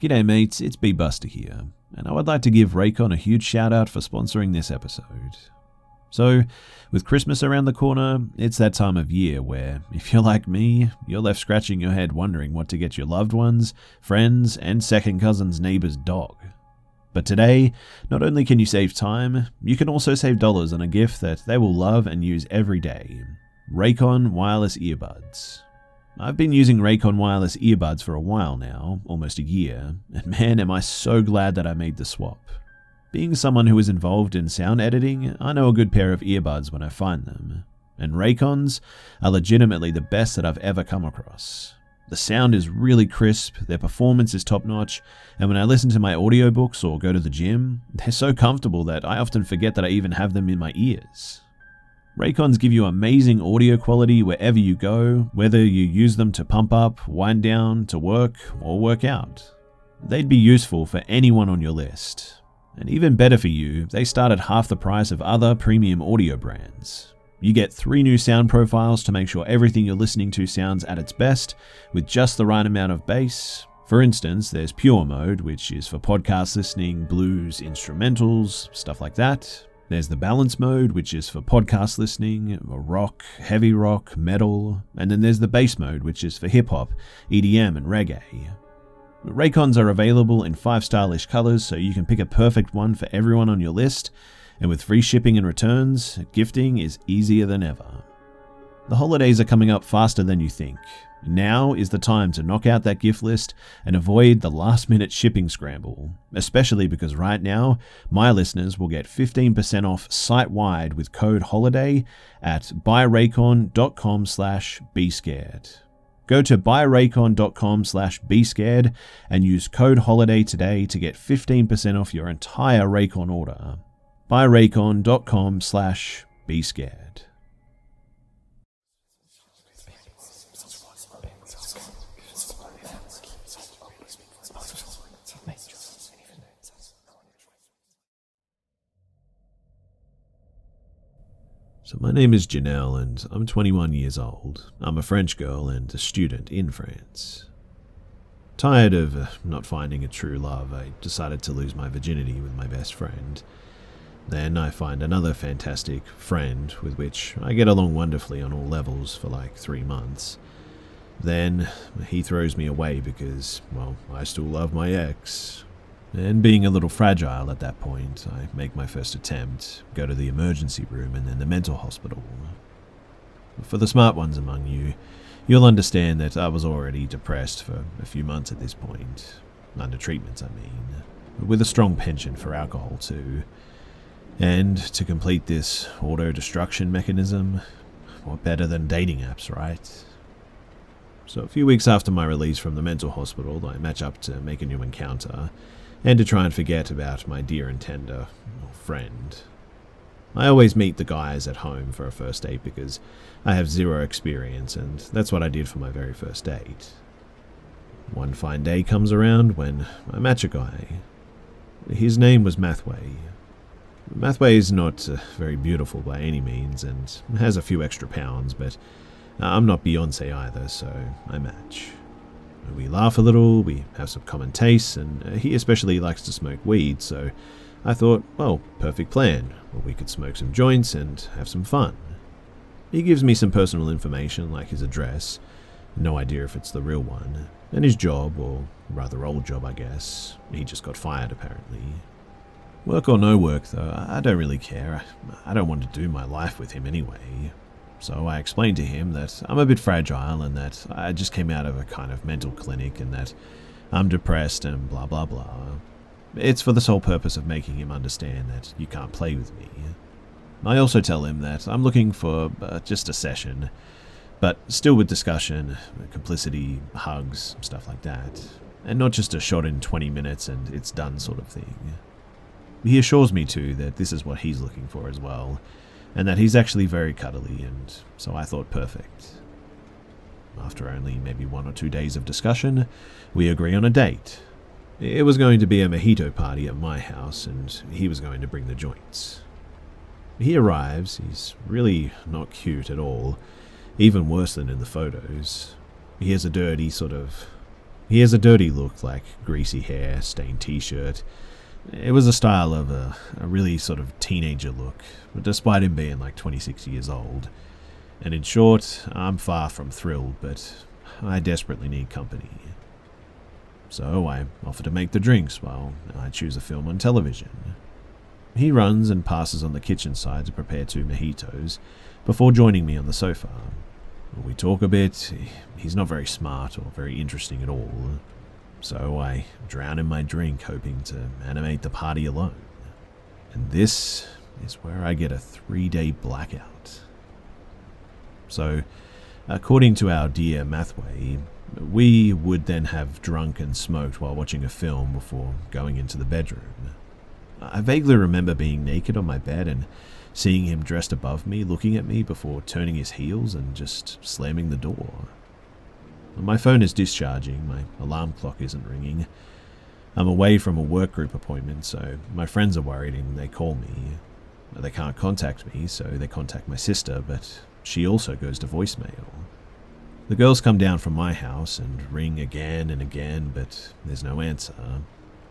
G'day mates, it's B-Buster here, and I would like to give Raycon a huge shout out for sponsoring this episode. So, with Christmas around the corner, it's that time of year where, if you're like me, you're left scratching your head wondering what to get your loved ones, friends, and second cousin's neighbor's dog. But today, not only can you save time, you can also save dollars on a gift that they will love and use every day: Raycon wireless earbuds. I've been using Raycon wireless earbuds for a while now, almost a year, and man am I so glad that I made the swap. Being someone who is involved in sound editing, I know a good pair of earbuds when I find them, and Raycons are legitimately the best that I've ever come across. The sound is really crisp, their performance is top notch, and when I listen to my audiobooks or go to the gym, they're so comfortable that I often forget that I even have them in my ears. Raycons give you amazing audio quality wherever you go, whether you use them to pump up, wind down, to work, or work out. They'd be useful for anyone on your list. And even better for you, they start at half the price of other premium audio brands. You get 3 new sound profiles to make sure everything you're listening to sounds at its best, with just the right amount of bass. For instance, there's Pure Mode, which is for podcast listening, blues, instrumentals, stuff like that. There's the Balance Mode, which is for podcast listening, rock, heavy rock, metal, and then there's the Bass Mode, which is for hip-hop, EDM, and reggae. Raycons are available in 5 stylish colors, so you can pick a perfect one for everyone on your list, and with free shipping and returns, gifting is easier than ever. The holidays are coming up faster than you think. Now is the time to knock out that gift list and avoid the last-minute shipping scramble, especially because right now, my listeners will get 15% off site-wide with code HOLIDAY at buyraycon.com/bescared. Go to buyraycon.com/bescared and use code HOLIDAY today to get 15% off your entire Raycon order. buyraycon.com/bescared. So my name is Janelle and I'm 21 years old. I'm a French girl and a student in France. Tired of not finding a true love, I decided to lose my virginity with my best friend. Then I find another fantastic friend with which I get along wonderfully on all levels for like 3 months. Then he throws me away because, well, I still love my ex. And being a little fragile at that point, I make my first attempt, go to the emergency room and then the mental hospital. For the smart ones among you, you'll understand that I was already depressed for a few months at this point. Under treatments, I mean. With a strong penchant for alcohol too. And to complete this auto-destruction mechanism, what better than dating apps, right? So a few weeks after my release from the mental hospital, I match up to make a new encounter, and to try and forget about my dear and tender friend. I always meet the guys at home for a first date because I have 0 experience, and that's what I did for my very first date. One fine day comes around when I match a guy. His name was Mathway. Mathway is not very beautiful by any means, and has a few extra pounds, but I'm not Beyonce either, so I match. We laugh a little, we have some common tastes, and he especially likes to smoke weed, so I thought, well, perfect plan. We could smoke some joints and have some fun. He gives me some personal information like his address, no idea if it's the real one, and his job, or rather old job I guess. He just got fired apparently. Work or no work though, I don't really care. I don't want to do my life with him anyway. So I explained to him that I'm a bit fragile and that I just came out of a kind of mental clinic and that I'm depressed and blah blah blah. It's for the sole purpose of making him understand that you can't play with me. I also tell him that I'm looking for just a session, but still with discussion, complicity, hugs, stuff like that, and not just a shot in 20 minutes and it's done sort of thing. He assures me too that this is what he's looking for as well, and that he's actually very cuddly, and so I thought perfect. After only maybe 1 or 2 days of discussion, we agree on a date. It was going to be a mojito party at my house, and he was going to bring the joints. He arrives, he's really not cute at all, even worse than in the photos. He has a dirty sort of He has a dirty look, like greasy hair, stained t-shirt. It was a style of a really sort of teenager look, but despite him being like 26 years old. And in short, I'm far from thrilled, but I desperately need company. So I offer to make the drinks while I choose a film on television. He runs and passes on the kitchen side to prepare 2 mojitos before joining me on the sofa. We talk a bit. He's not very smart or very interesting at all. So I drown in my drink, hoping to animate the party alone. And this is where I get a 3-day blackout. So, according to our dear Mathway, we would then have drunk and smoked while watching a film before going into the bedroom. I vaguely remember being naked on my bed and seeing him dressed above me, looking at me before turning his heels and just slamming the door. My phone is discharging, my alarm clock isn't ringing. I'm away from a work group appointment, so my friends are worried and they call me. They can't contact me, so they contact my sister, but she also goes to voicemail. The girls come down from my house and ring again and again, but there's no answer.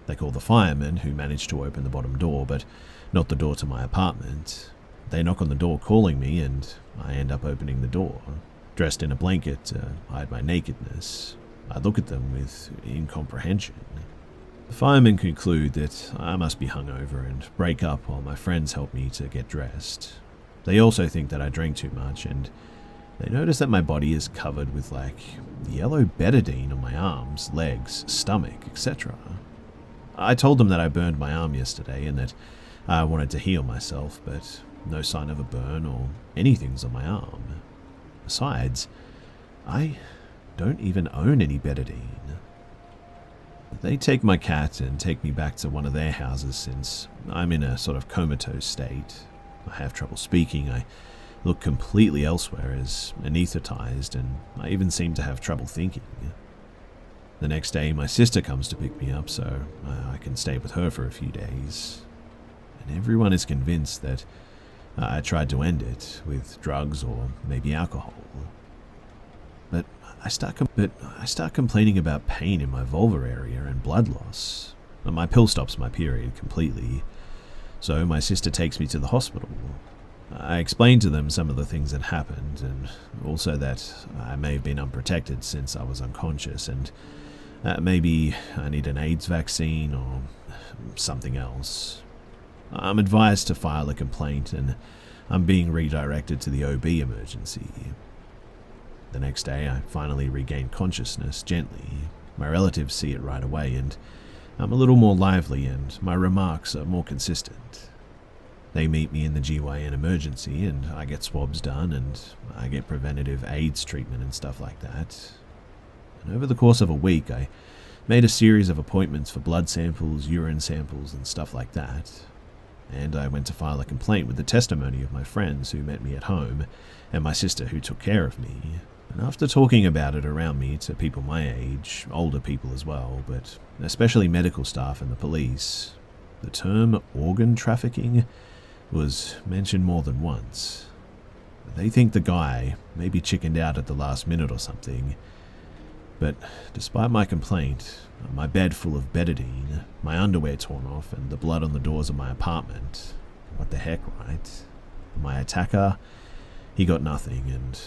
They call the firemen, who manage to open the bottom door, but not the door to my apartment. They knock on the door calling me, and I end up opening the door. Dressed in a blanket to hide my nakedness, I look at them with incomprehension. The firemen conclude that I must be hungover and break up while my friends help me to get dressed. They also think that I drank too much, and they notice that my body is covered with like yellow betadine on my arms, legs, stomach, etc. I told them that I burned my arm yesterday and that I wanted to heal myself, but no sign of a burn or anything's on my arm. Besides, I don't even own any betadine. They take my cat and take me back to one of their houses since I'm in a sort of comatose state. I have trouble speaking, I look completely elsewhere as anesthetized, and I even seem to have trouble thinking. The next day, my sister comes to pick me up so I can stay with her for a few days. And everyone is convinced that I tried to end it with drugs or maybe alcohol. But I start complaining about pain in my vulvar area and blood loss. My pill stops my period completely, so my sister takes me to the hospital. I explained to them some of the things that happened, and also that I may have been unprotected since I was unconscious, and maybe I need an AIDS vaccine or something else. I'm advised to file a complaint, and I'm being redirected to the OB emergency. The next day, I finally regain consciousness gently. My relatives see it right away, and I'm a little more lively, and my remarks are more consistent. They meet me in the GYN emergency, and I get swabs done, and I get preventative AIDS treatment and stuff like that. And over the course of a week, I made a series of appointments for blood samples, urine samples, and stuff like that. And I went to file a complaint with the testimony of my friends who met me at home, and my sister who took care of me. And after talking about it around me to people my age, older people as well, but especially medical staff and the police, the term organ trafficking was mentioned more than once. They think the guy maybe chickened out at the last minute or something, but despite my complaint, my bed full of betadine, my underwear torn off, and the blood on the doors of my apartment, what the heck, right? My attacker, he got nothing, and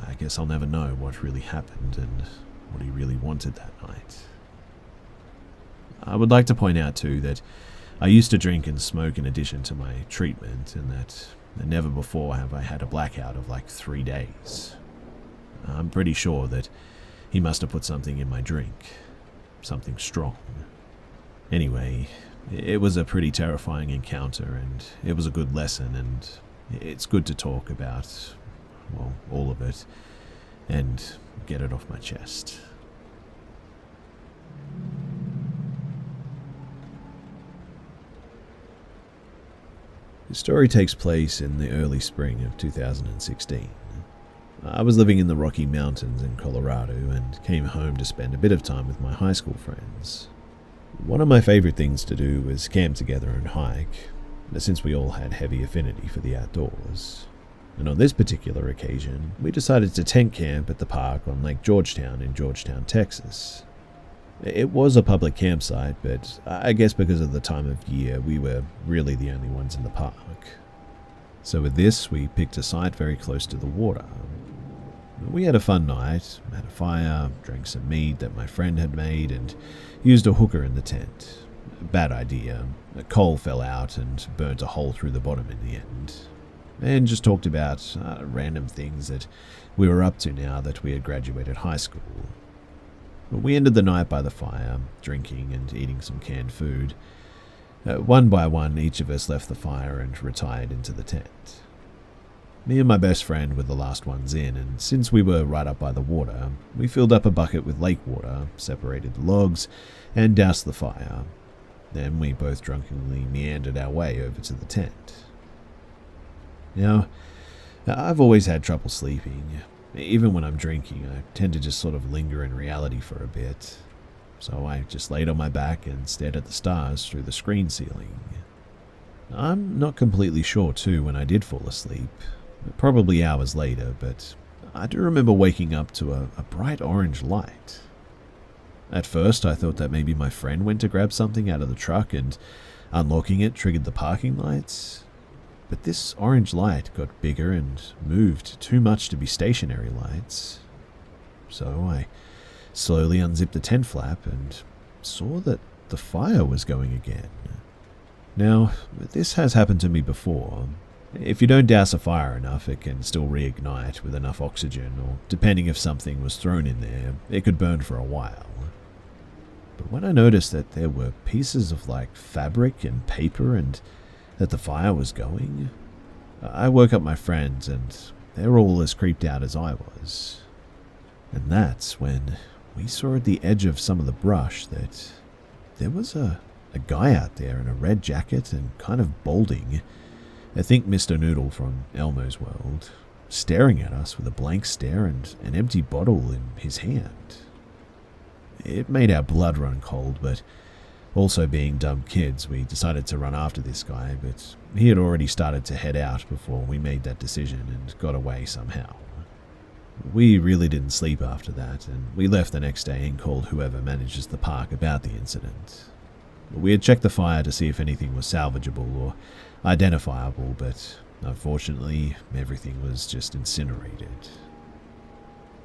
I guess I'll never know what really happened and what he really wanted that night. I would like to point out too that I used to drink and smoke in addition to my treatment, and that never before have I had a blackout of like 3 days. I'm pretty sure that he must have put something in my drink, something strong. Anyway, it was a pretty terrifying encounter, and it was a good lesson, and it's good to talk about, well, all of it, and get it off my chest. The story takes place in the early spring of 2016. I was living in the Rocky Mountains in Colorado and came home to spend a bit of time with my high school friends. One of my favorite things to do was camp together and hike, since we all had heavy affinity for the outdoors. And on this particular occasion, we decided to tent camp at the park on Lake Georgetown in Georgetown, Texas. It was a public campsite, but I guess because of the time of year, we were really the only ones in the park. So with this, we picked a site very close to the water. We had a fun night, had a fire, drank some mead that my friend had made, and used a hooker in the tent. Bad idea. A coal fell out and burnt a hole through the bottom in the end. And just talked about random things that we were up to now that we had graduated high school. We ended the night by the fire, drinking and eating some canned food. One by one, each of us left the fire and retired into the tent. Me and my best friend were the last ones in, and since we were right up by the water, we filled up a bucket with lake water, separated the logs, and doused the fire. Then we both drunkenly meandered our way over to the tent. Now, I've always had trouble sleeping. Even when I'm drinking, I tend to just sort of linger in reality for a bit. So I just laid on my back and stared at the stars through the screen ceiling. I'm not completely sure too when I did fall asleep, probably hours later, but I do remember waking up to a bright orange light. At first I thought that maybe my friend went to grab something out of the truck and unlocking it triggered the parking lights. But this orange light got bigger and moved too much to be stationary lights. So I slowly unzipped the tent flap and saw that the fire was going again. Now, this has happened to me before. If you don't douse a fire enough, it can still reignite with enough oxygen, or depending if something was thrown in there, it could burn for a while. But when I noticed that there were pieces of fabric and paper and that the fire was going, I woke up my friends and they were all as creeped out as I was. And that's when we saw at the edge of some of the brush that there was a guy out there in a red jacket and kind of balding, I think Mr. Noodle from Elmo's World, staring at us with a blank stare and an empty bottle in his hand. It made our blood run cold, but also being dumb kids, we decided to run after this guy, but he had already started to head out before we made that decision and got away somehow. We really didn't sleep after that, and we left the next day and called whoever manages the park about the incident. We had checked the fire to see if anything was salvageable or identifiable, but unfortunately, everything was just incinerated.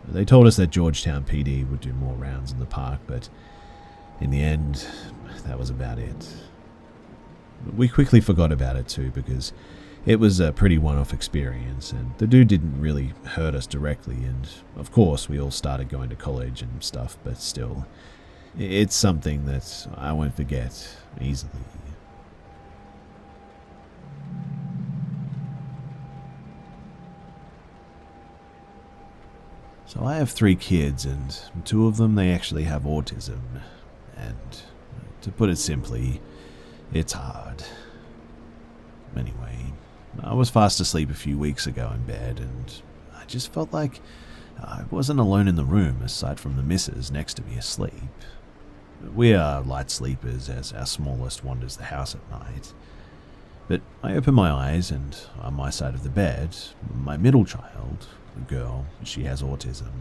They told us that Georgetown PD would do more rounds in the park, but in the end, that was about it. We quickly forgot about it too because it was a pretty one-off experience and the dude didn't really hurt us directly, and of course we all started going to college and stuff, but still, it's something that I won't forget easily. So I have 3 kids and 2 of them, they actually have autism. And to put it simply, it's hard. Anyway, I was fast asleep a few weeks ago in bed, and I just felt like I wasn't alone in the room aside from the missus next to me asleep. We are light sleepers as our smallest wanders the house at night. But I open my eyes, and on my side of the bed, my middle child, a girl, she has autism,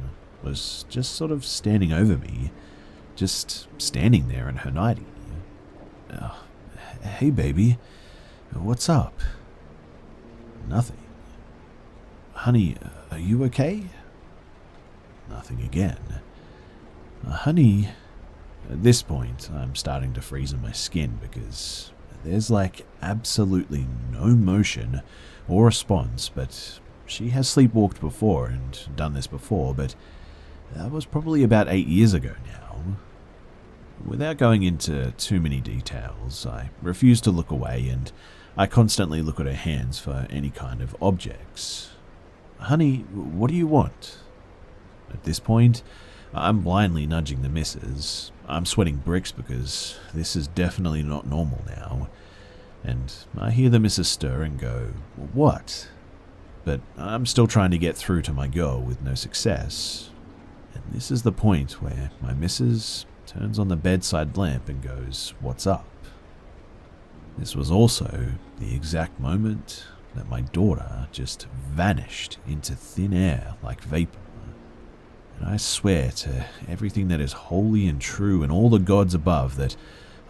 was just sort of standing over me, just standing there in her nightie. Hey baby, what's up? Nothing. Honey, are you okay? Nothing again. Honey, at this point I'm starting to freeze in my skin because there's absolutely no motion or response, but she has sleepwalked before and done this before, but that was probably about 8 years ago now. Without going into too many details, I refuse to look away and I constantly look at her hands for any kind of objects. Honey, what do you want? At this point, I'm blindly nudging the missus. I'm sweating bricks because this is definitely not normal now. And I hear the missus stir and go, what? But I'm still trying to get through to my girl with no success. And this is the point where my missus turns on the bedside lamp and goes, what's up? This was also the exact moment that my daughter just vanished into thin air like vapor. And I swear to everything that is holy and true and all the gods above that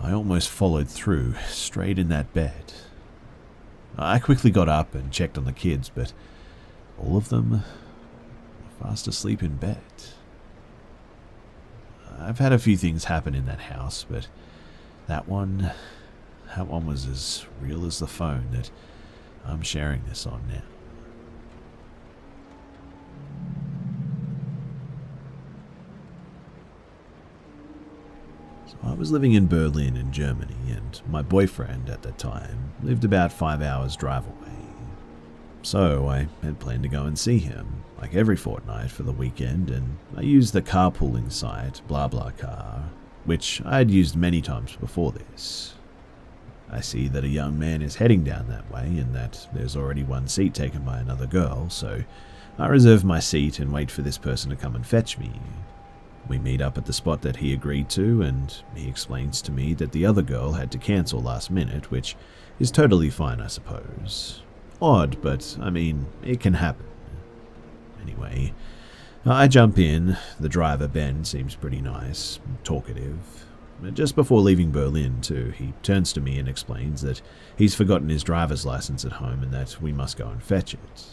I almost followed through straight in that bed. I quickly got up and checked on the kids, but all of them were fast asleep in bed. I've had a few things happen in that house, but that one was as real as the phone that I'm sharing this on now. So I was living in Berlin in Germany, and my boyfriend at that time lived about 5 hours drive away. So I had planned to go and see him, like every fortnight for the weekend, and I used the carpooling site BlaBlaCar, which I had used many times before this. I see that a young man is heading down that way and that there's already one seat taken by another girl, so I reserve my seat and wait for this person to come and fetch me. We meet up at the spot that he agreed to, and he explains to me that the other girl had to cancel last minute, which is totally fine, I suppose. Odd, but I mean, it can happen. Anyway, I jump in. The driver, Ben, seems pretty nice, talkative. Just before leaving Berlin, too, he turns to me and explains that he's forgotten his driver's license at home and that we must go and fetch it.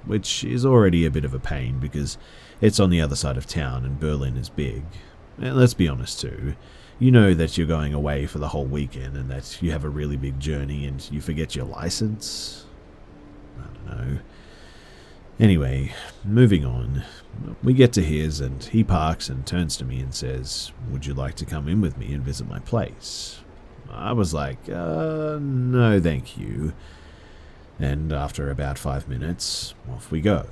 Which is already a bit of a pain because it's on the other side of town and Berlin is big. And let's be honest, too. You know that you're going away for the whole weekend and that you have a really big journey and you forget your license. I don't know. Anyway, moving on. We get to his and he parks and turns to me and says, "Would you like to come in with me and visit my place?" I was like, no thank you. And after about 5 minutes, off we go.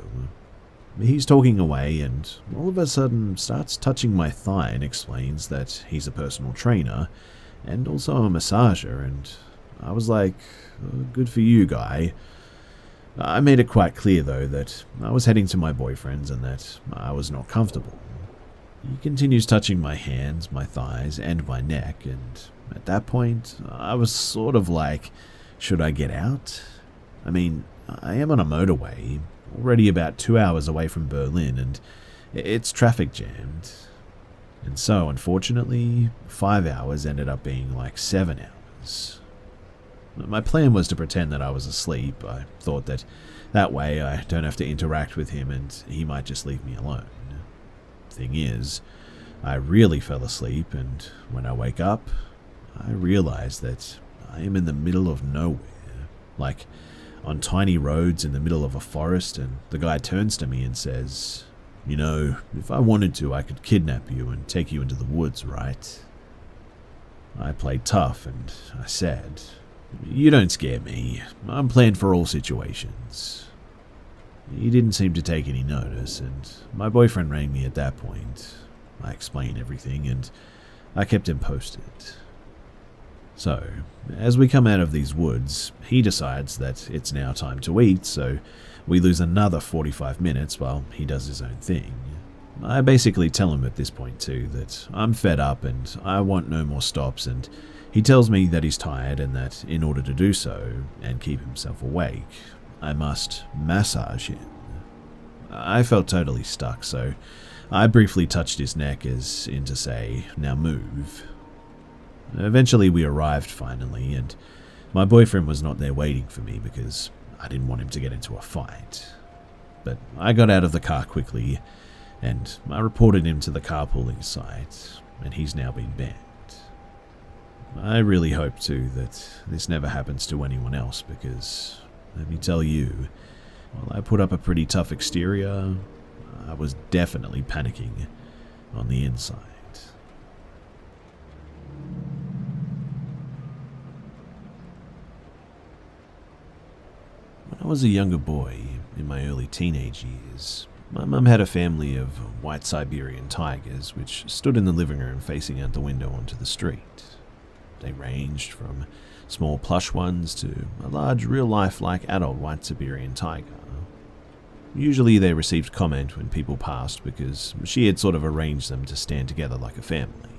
He's talking away and all of a sudden starts touching my thigh and explains that he's a personal trainer and also a massager, and I was like, good for you, guy. I made it quite clear, though, that I was heading to my boyfriend's and that I was not comfortable. He continues touching my hands, my thighs, and my neck, and at that point, I was sort of like, should I get out? I mean, I am on a motorway, already about 2 hours away from Berlin, and it's traffic jammed. And so, unfortunately, 5 hours ended up being like 7 hours. My plan was to pretend that I was asleep. I thought that way I don't have to interact with him and he might just leave me alone. Thing is, I really fell asleep, and when I wake up, I realize that I am in the middle of nowhere, like on tiny roads in the middle of a forest, and the guy turns to me and says, "You know, if I wanted to, I could kidnap you and take you into the woods, right?" I played tough and I said, "You don't scare me. I'm planned for all situations." He didn't seem to take any notice, and my boyfriend rang me at that point. I explained everything, and I kept him posted. So, as we come out of these woods, he decides that it's now time to eat, so we lose another 45 minutes while he does his own thing. I basically tell him at this point too that I'm fed up and I want no more stops, and he tells me that he's tired and that in order to do so and keep himself awake, I must massage him. I felt totally stuck, so I briefly touched his neck as in to say, "Now move." Eventually we arrived finally, and my boyfriend was not there waiting for me because I didn't want him to get into a fight. But I got out of the car quickly and I reported him to the carpooling site, and he's now been banned. I really hope too that this never happens to anyone else because, let me tell you, while I put up a pretty tough exterior, I was definitely panicking on the inside. When I was a younger boy, in my early teenage years, my mum had a family of white Siberian tigers which stood in the living room facing out the window onto the street. They ranged from small plush ones to a large real-life-like adult white Siberian tiger. Usually they received comment when people passed because she had sort of arranged them to stand together like a family.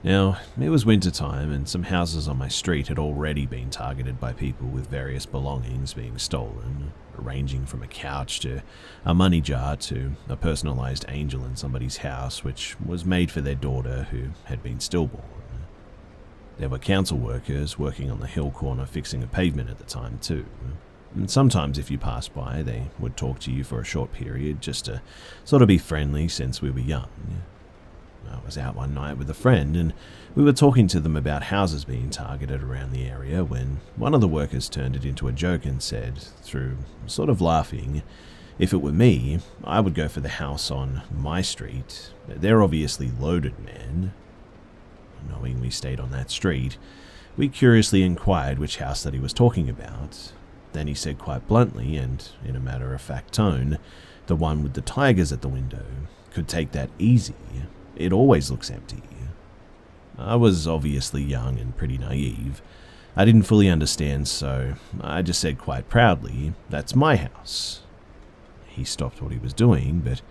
Now, it was winter time and some houses on my street had already been targeted by people with various belongings being stolen, ranging from a couch to a money jar to a personalized angel in somebody's house which was made for their daughter who had been stillborn. There were council workers working on the hill corner fixing a pavement at the time too. And sometimes if you passed by, they would talk to you for a short period just to sort of be friendly since we were young. I was out one night with a friend and we were talking to them about houses being targeted around the area when one of the workers turned it into a joke and said, through sort of laughing, if it were me, I would go for the house on my street. They're obviously loaded, man. Knowing we stayed on that street, we curiously inquired which house that he was talking about. Then he said quite bluntly and in a matter-of-fact tone, the one with the tigers at the window. Could take that easy. It always looks empty. I was obviously young and pretty naive. I didn't fully understand, so I just said quite proudly, "That's my house." He stopped what he was doing, but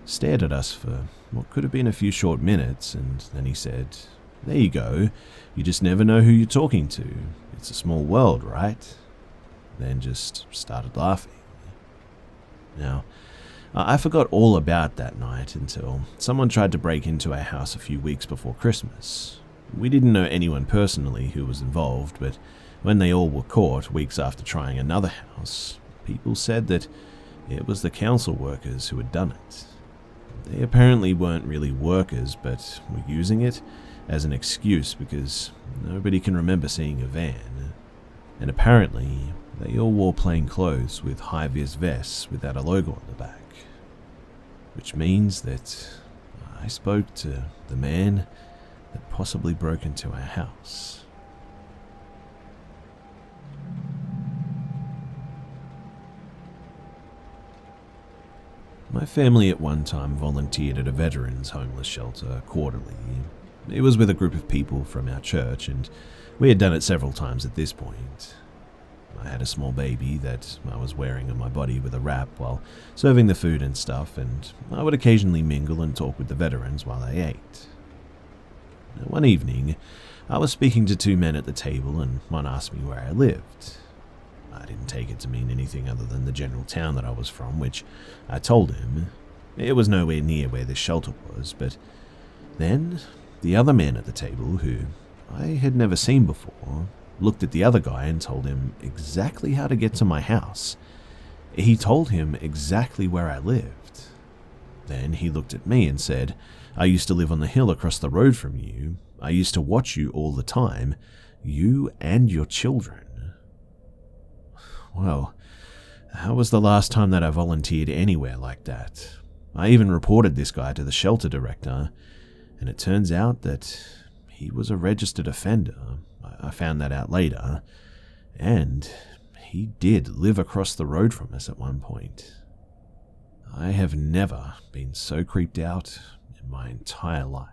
stared at us for what could have been a few short minutes, and then he said, "There you go. You just never know who you're talking to. It's a small world, right?" Then just started laughing. Now, I forgot all about that night until someone tried to break into our house a few weeks before Christmas. We didn't know anyone personally who was involved, but when they all were caught weeks after trying another house, people said that it was the council workers who had done it. They apparently weren't really workers, but were using it as an excuse because nobody can remember seeing a van. And apparently, they all wore plain clothes with high-vis vests without a logo on the back. Which means that I spoke to the man that possibly broke into our house. My family at one time volunteered at a veterans homeless shelter quarterly. It was with a group of people from our church, and we had done it several times at this point. I had a small baby that I was wearing on my body with a wrap while serving the food and stuff, and I would occasionally mingle and talk with the veterans while they ate. One evening, I was speaking to two men at the table, and one asked me where I lived. I didn't take it to mean anything other than the general town that I was from, which I told him. It was nowhere near where this shelter was, but then the other man at the table, who I had never seen before, looked at the other guy and told him exactly how to get to my house. He told him exactly where I lived. Then he looked at me and said, "I used to live on the hill across the road from you. I used to watch you all the time, you and your children." Well, that was the last time that I volunteered anywhere like that. I even reported this guy to the shelter director, and it turns out that he was a registered offender. I found that out later, and he did live across the road from us at one point. I have never been so creeped out in my entire life.